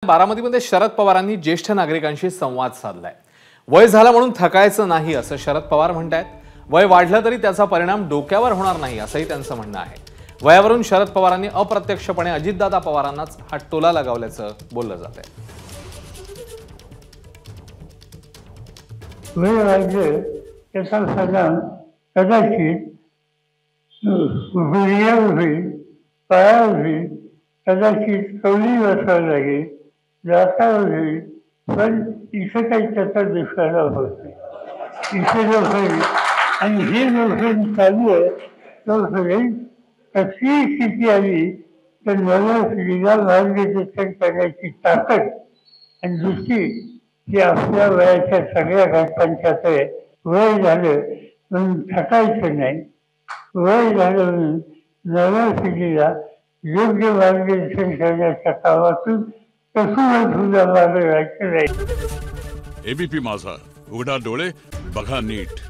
बारामतीमध्ये शरद पवारांनी ज्येष्ठ नागरिकांशी संवाद साधलाय। वय झालं म्हणून थकायचं नाही असं शरद पवार म्हणतायत। वय वाढलं तरी त्याचा परिणाम डोक्यावर होणार नाही असंही त्यांचं म्हणणं आहे। वयावरून शरद पवारांनी अप्रत्यक्षपणे अजितदादा पवारांनाच हा टोला लगावल्याचं बोललं जातंय। वय वाढलं त्याचा परिणाम कदाचित वीर्यावर होईल, पायावर होईल, कदाचित कवली बसावं लागेल, दातावर होईल, पण इथं काही त्याचा दुष्काळ होत नाही। इथे जो होईल आणि हे जो चालू आहे तो होईल। कसलीही स्थिती आली तर नव्या पिढीला मार्गदर्शन करण्याची ताकद आणि दुसरी की आपल्या वयाच्या सगळ्या घटकांच्याकडे वय झालं म्हणून थकायचं नाही, वय झालं म्हणून नव्या पिढीला योग्य मार्गदर्शन करण्याच्या कामातून कसं सुद्धा मागे राहायचं नाही। एबीपी माझा, उघडा डोळे बघा नीट।